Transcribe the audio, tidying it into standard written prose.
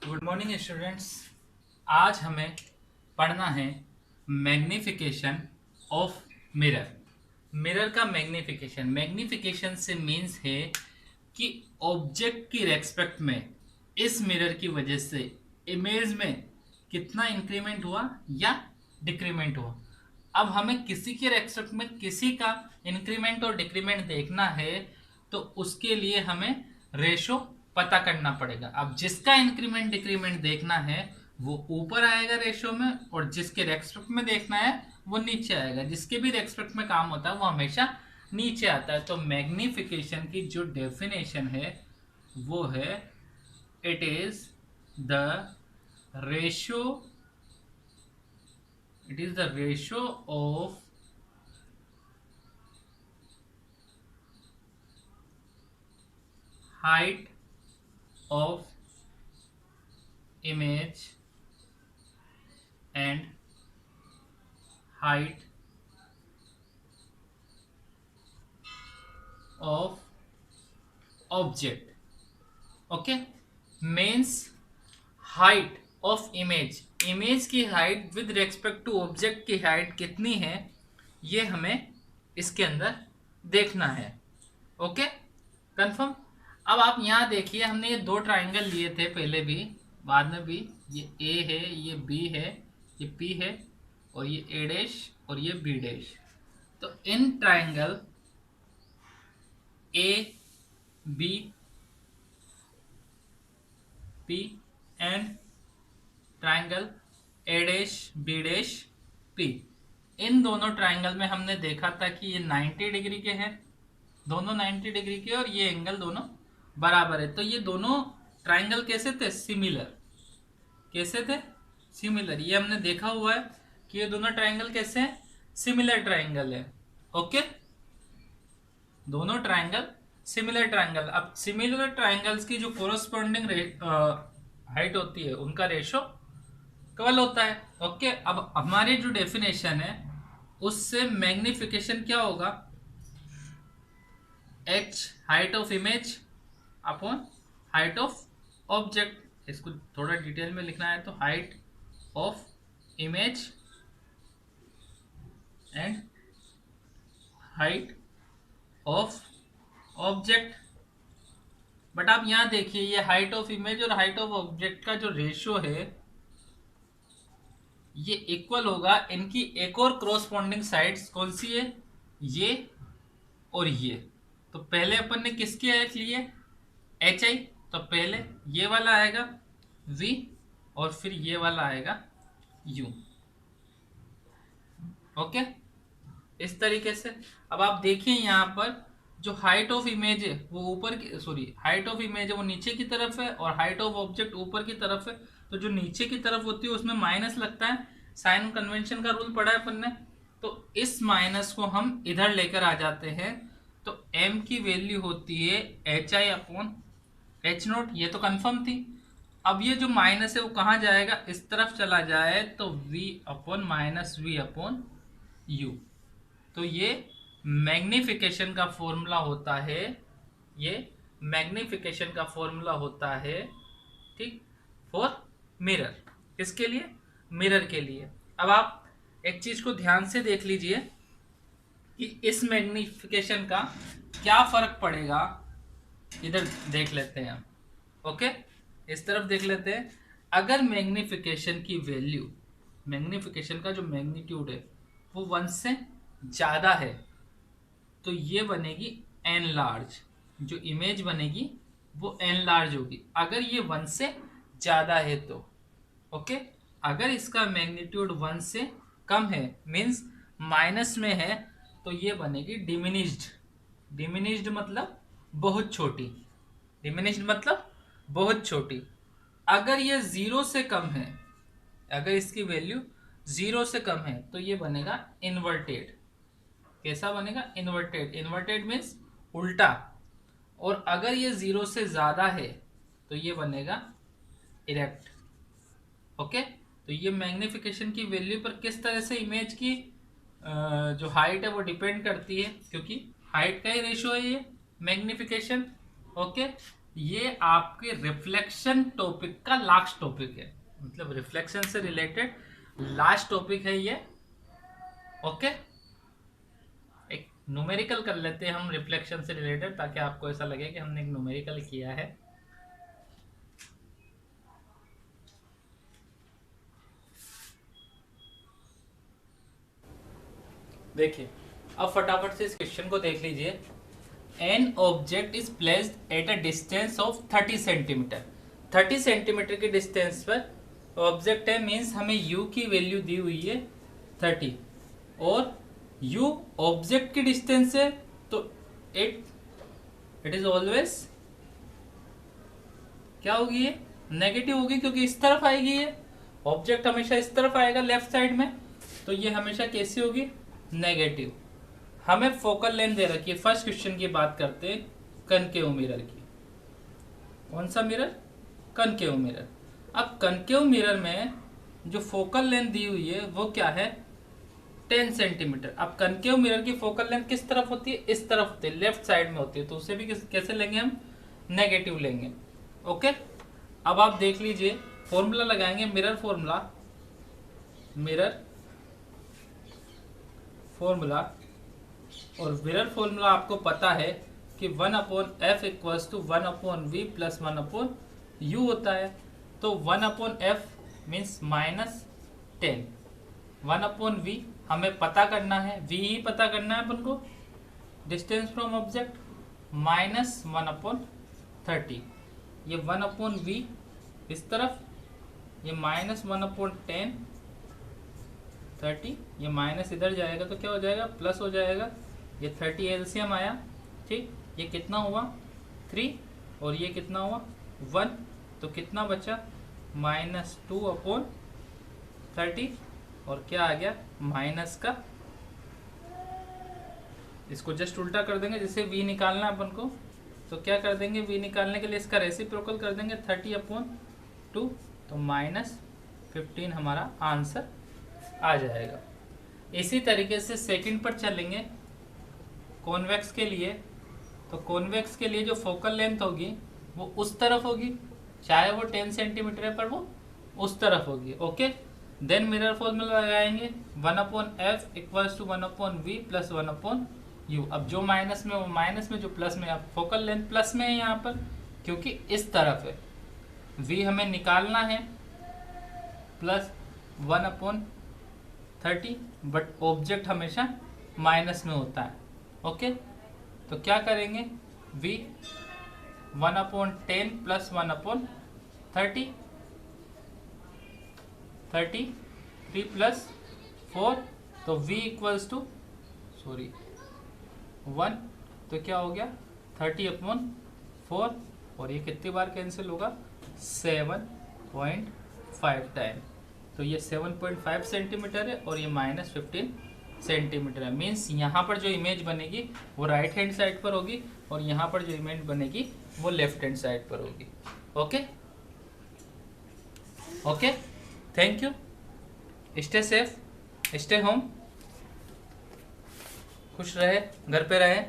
Good morning students. आज हमें पढ़ना है मैग्निफिकेशन ऑफ मिरर। मिरर का मैग्निफिकेशन से मीन्स है कि ऑब्जेक्ट की रेस्पेक्ट में इस मिरर की वजह से इमेज में कितना इंक्रीमेंट हुआ या डिक्रीमेंट हुआ। अब हमें किसी के रेस्पेक्ट में किसी का इंक्रीमेंट और डिक्रीमेंट देखना है तो उसके लिए हमें रेशो पता करना पड़ेगा। अब जिसका इंक्रीमेंट डिक्रीमेंट देखना है वो ऊपर आएगा रेशो में, और जिसके रेस्पेक्ट में देखना है वो नीचे आएगा। जिसके भी रेस्पेक्ट में काम होता है वो हमेशा नीचे आता है। तो मैग्निफिकेशन की जो डेफिनेशन है वो है it is the ratio of height of image and height of object. Okay, means height of image की height with respect to object की हाइट कितनी है ये हमें इसके अंदर देखना है। Okay, confirm. अब आप यहाँ देखिए, हमने ये दो ट्राइंगल लिए थे पहले भी बाद में भी। ये ए है, ये बी है, ये पी है, और ये ए डैश और ये बी डैश। तो in triangle A B P and triangle A dash B dash P, इन दोनों ट्राइंगल में हमने देखा था कि ये 90 डिग्री के हैं, दोनों 90 डिग्री के, और ये एंगल दोनों बराबर है। तो ये दोनों ट्राइंगल कैसे थे? सिमिलर। कैसे थे? सिमिलर। ये हमने देखा हुआ है कि ये दोनों ट्राइंगल कैसे हैं? सिमिलर ट्राइंगल है। ओके, दोनों ट्राइंगल सिमिलर ट्राइंगल। अब सिमिलर ट्राइंगल्स की जो कोरस्पॉन्डिंग हाइट होती है उनका रेशो कवल होता है। ओके, अब हमारी जो डेफिनेशन है उससे मैग्निफिकेशन क्या होगा? h height of image upon height of object. इसको थोड़ा डिटेल में लिखना है तो height of image and height of object. But आप यहां देखिए, ये हाइट ऑफ इमेज और हाइट ऑफ ऑब्जेक्ट का जो रेशियो है ये इक्वल होगा इनकी एक और क्रॉसपॉन्डिंग साइड्स कौन सी है? ये और ये। तो पहले अपन ने किसके एच लिए? H I. तो पहले ये वाला आएगा v और फिर ये वाला आएगा u। ओके, इस तरीके से। अब आप देखिए यहाँ पर जो हाइट ऑफ इमेज है वो ऊपर की, सॉरी, हाइट ऑफ इमेज है वो नीचे की तरफ है और हाइट ऑफ ऑब्जेक्ट ऊपर की तरफ है। तो जो नीचे की तरफ होती है उसमें माइनस लगता है, साइन कन्वेंशन का रूल पढ़ा है अपन ने। तो इस माइनस को हम इधर लेकर आ जाते हैं, तो m की वैल्यू होती है H I upon H note. ये तो कंफर्म थी। अब ये जो माइनस है वो कहाँ जाएगा? इस तरफ चला जाए तो v upon minus V upon U. तो ये मैग्निफिकेशन का फॉर्मूला होता है, ये मैग्निफिकेशन का फॉर्मूला होता है, ठीक, फॉर मिरर। किसके लिए? मिरर के लिए। अब आप एक चीज को ध्यान से देख लीजिए कि इस मैग्निफिकेशन का क्या फर्क पड़ेगा। इधर देख लेते हैं हम। ओके, इस तरफ देख लेते हैं। अगर मैग्निफिकेशन की वैल्यू, मैग्निफिकेशन का जो मैग्नीट्यूड है वो 1 से ज़्यादा है तो ये बनेगी एन लार्ज। जो इमेज बनेगी वो एन लार्ज होगी अगर ये 1 से ज़्यादा है तो। ओके, अगर इसका मैग्नीट्यूड 1 से कम है, मीन्स माइनस में है, तो ये बनेगी डिमिनिश्ड। डिमिनिश्ड मतलब बहुत छोटी। डिमिनिश्ड मतलब बहुत छोटी। अगर ये 0 से कम है, अगर इसकी वैल्यू 0 से कम है तो ये बनेगा इन्वर्टेड। कैसा बनेगा? इन्वर्टेड। इन्वर्टेड मीन्स उल्टा। और अगर ये 0 से ज़्यादा है तो ये बनेगा इरेक्ट। ओके, तो ये मैग्निफिकेशन की वैल्यू पर किस तरह से इमेज की जो हाइट है वो डिपेंड करती है, क्योंकि हाइट का ही रेशियो है ये मैग्निफिकेशन। ओके, ये आपके रिफ्लेक्शन टॉपिक का लास्ट टॉपिक है, मतलब रिफ्लेक्शन से रिलेटेड लास्ट टॉपिक है ये। ओके, एक न्यूमेरिकल कर लेते हैं हम रिफ्लेक्शन से रिलेटेड, ताकि आपको ऐसा लगे कि हमने एक न्यूमेरिकल किया है। देखिए, अब फटाफट से इस क्वेश्चन को देख लीजिए। An object is placed at a distance of 30 centimetre. 30 centimetre के डिस्टेंस पर ऑब्जेक्ट है, मीन्स हमें u की वैल्यू दी हुई है 30, और u ऑब्जेक्ट की डिस्टेंस है, तो इट इज ऑलवेज क्या होगी, ये नेगेटिव होगी, क्योंकि इस तरफ आएगी, ये ऑब्जेक्ट हमेशा इस तरफ आएगा लेफ्ट साइड में, तो ये हमेशा कैसी होगी, नेगेटिव। हमें फोकल लेंथ दे रखी है, फर्स्ट क्वेश्चन की बात करते हैं कनकेव मिरर की। कौन सा मिरर, कनकेव मिरर। अब कनकेव मिरर में जो फोकल लेंथ दी हुई है वो क्या है, 10 सेंटीमीटर। अब कनकेव मिरर की फोकल लेंथ किस तरफ होती है, इस तरफ होती है, लेफ्ट साइड में होती है, तो उसे भी कैसे लेंगे हम, नेगेटिव लेंगे। ओके, अब आप देख लीजिए, फॉर्मूला लगाएंगे, मिरर फॉर्मूला, मिरर फॉर्मूला, और मिरर फॉर्मूला आपको पता है कि 1/f equals to 1/v plus 1/u होता है। तो 1/f मीन्स -10, 1/v हमें पता करना है, v ही पता करना है अपन को, डिस्टेंस फ्रॉम ऑब्जेक्ट, -1/30। ये 1/v इस तरफ, ये -1/10, 30, ये माइनस इधर जाएगा तो क्या हो जाएगा, प्लस हो जाएगा। ये 30 एलसीएम आया, ठीक, ये कितना हुआ 3, और ये कितना हुआ 1, तो कितना बचा -2/30, और क्या आ गया माइनस का, इसको जस्ट उल्टा कर देंगे, जैसे v निकालना है अपन को, तो क्या कर देंगे, v निकालने के लिए इसका रेसिप्रोकल कर देंगे 30/2, तो -15 हमारा आंसर आ जाएगा। इसी तरीके से सेकंड पर चलेंगे कॉन्वेक्स के लिए। तो कॉन्वेक्स के लिए जो फोकल लेंथ होगी वो उस तरफ होगी, चाहे वो 10 सेंटीमीटर है, पर वो उस तरफ होगी। ओके, देन मिरर फॉर्मूला लगाएंगे, 1/f equals to 1/v plus 1/u। अब जो माइनस में वो माइनस में, जो प्लस में, अब फोकल लेंथ प्लस में है यहाँ पर, क्योंकि इस तरफ है, v हमें निकालना है प्लस 1/30, बट ऑब्जेक्ट हमेशा माइनस में होता है। ओके, तो क्या करेंगे, v 1/10 प्लस 1/30, 33 प्लस 4, तो v इक्वल्स टू 1, तो क्या हो गया 30/4, और ये कितनी बार कैंसिल होगा, 7.5 टाइम। तो ये 7.5 सेंटीमीटर है, और ये -15 सेंटीमीटर है। मीन्स यहाँ पर जो इमेज बनेगी वो राइट हैंड साइड पर होगी, और यहाँ पर जो इमेज बनेगी वो लेफ्ट हैंड साइड पर होगी। Okay okay, thank you, stay safe, stay home, खुश रहे, घर पे रहे।